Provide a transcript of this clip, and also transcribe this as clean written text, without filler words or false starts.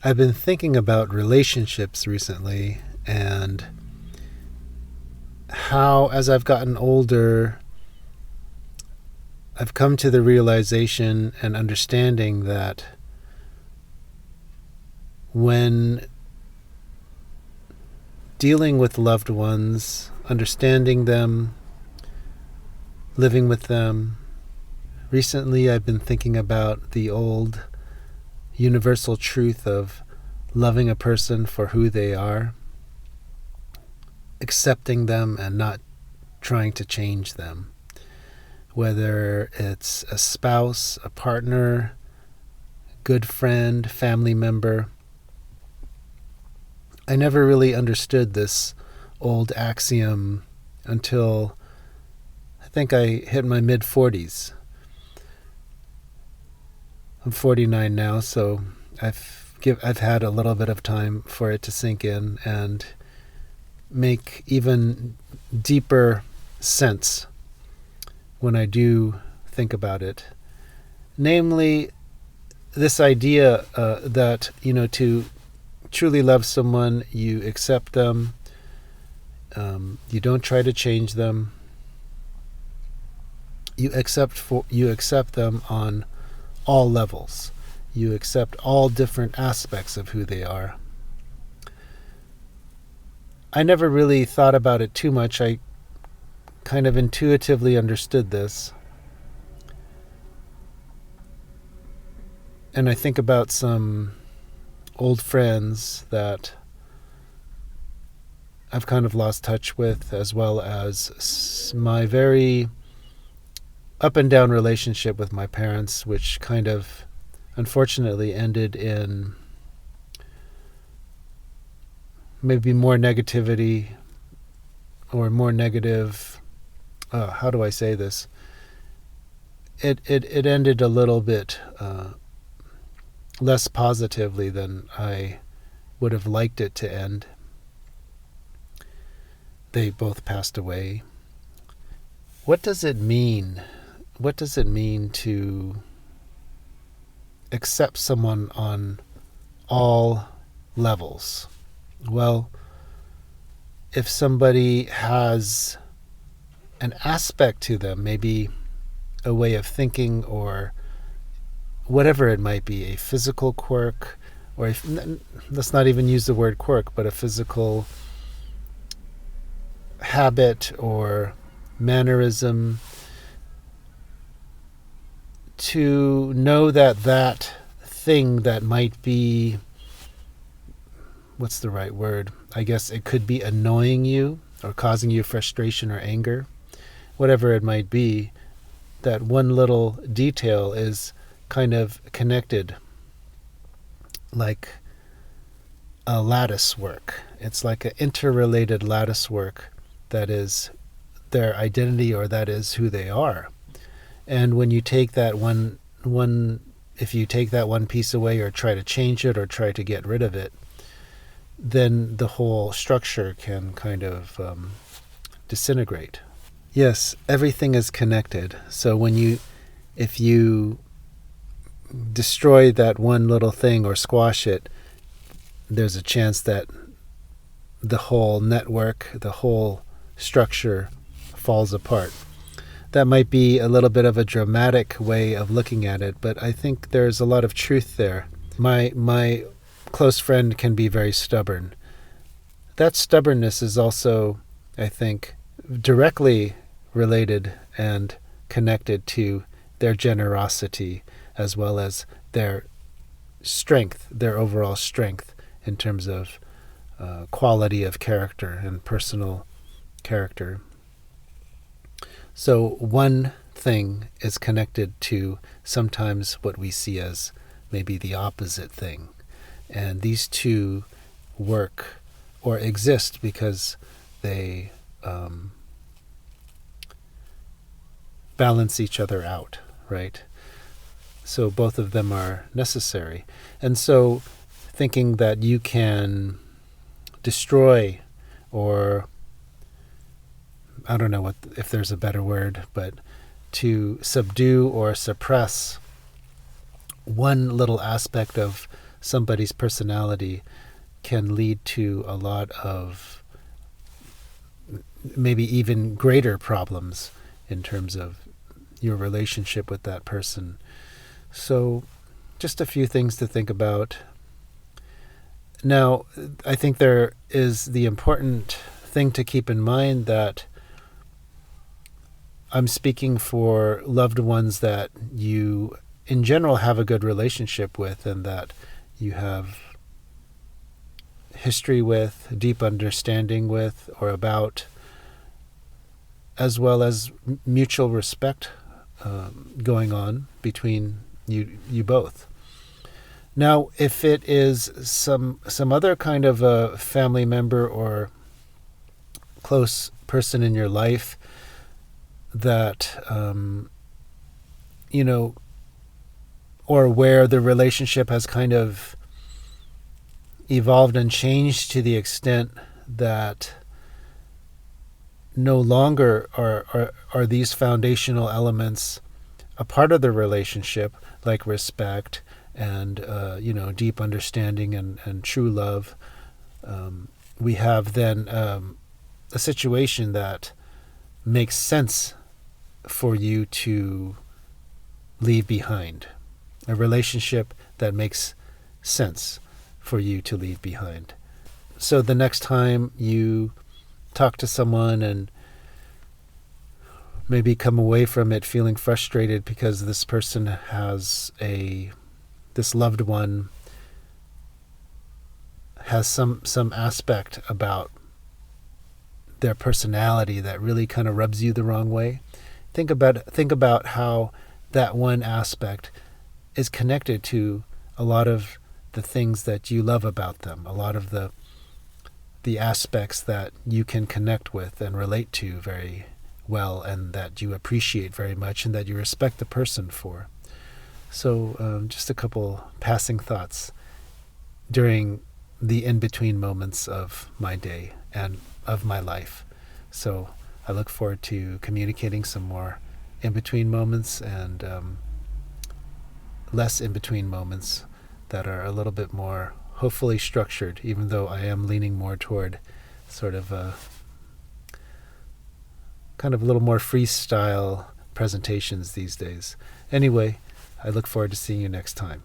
I've been thinking about relationships recently and how, as I've gotten older, I've come to the realization and understanding that when dealing with loved ones, understanding them, living with them, recently I've been thinking about the old universal truth of loving a person for who they are, accepting them and not trying to change them. Whether it's a spouse, a partner, good friend, family member. I never really understood this old axiom until I think I hit my mid-40s. I'm 49 now, so I've had a little bit of time for it to sink in and make even deeper sense when I do think about it. Namely, this idea that, to truly love someone, you accept them, you don't try to change them, you accept them on all levels. You accept all different aspects of who they are. I never really thought about it too much. I kind of intuitively understood this. And I think about some old friends that I've kind of lost touch with, as well as my very up and down relationship with my parents, which kind of unfortunately ended in maybe more negativity or more negative. How do I say this? It ended a little bit less positively than I would have liked it to end. They both passed away. What does it mean? What does it mean to accept someone on all levels? Well, if somebody has an aspect to them, maybe a way of thinking or whatever it might be, a physical quirk, or let's not even use the word quirk, but a physical habit or mannerism, to know that thing that might be, what's the right word? I guess it could be annoying you or causing you frustration or anger, whatever it might be, that one little detail is kind of connected like a lattice work. It's like an interrelated lattice work that is their identity, or that is who they are. And when you take that if you take that one piece away or try to change it or try to get rid of it, then the whole structure can kind of disintegrate. Yes, everything is connected. So if you destroy that one little thing or squash it, there's a chance that the whole network, the whole structure falls apart. That might be a little bit of a dramatic way of looking at it, but I think there's a lot of truth there. My close friend can be very stubborn. That stubbornness is also, I think, directly related and connected to their generosity, as well as their strength, their overall strength in terms of quality of character and personal character. So one thing is connected to sometimes what we see as maybe the opposite thing. And these two work or exist because they balance each other out, right? So both of them are necessary. And so thinking that you can destroy, or I don't know if there's a better word, but to subdue or suppress one little aspect of somebody's personality can lead to a lot of maybe even greater problems in terms of your relationship with that person. So just a few things to think about. Now, I think there is the important thing to keep in mind that I'm speaking for loved ones that you, in general, have a good relationship with and that you have history with, deep understanding with, or about, as well as mutual respect going on between you both. Now, if it is some other kind of a family member or close person in your life that or where the relationship has kind of evolved and changed to the extent that no longer are these foundational elements a part of the relationship, like respect and deep understanding and true love. We have then a situation that makes sense for you to leave behind, a relationship that makes sense for you to leave behind. So the next time you talk to someone and maybe come away from it feeling frustrated because this person has this loved one has some aspect about their personality that really kind of rubs you the wrong way, think about how that one aspect is connected to a lot of the things that you love about them, a lot of the aspects that you can connect with and relate to very well, and that you appreciate very much and that you respect the person for. So just a couple passing thoughts during the in-between moments of my day and of my life. So I look forward to communicating some more in-between moments and less in-between moments that are a little bit more hopefully structured, even though I am leaning more toward sort of a kind of a little more freestyle presentations these days. Anyway, I look forward to seeing you next time.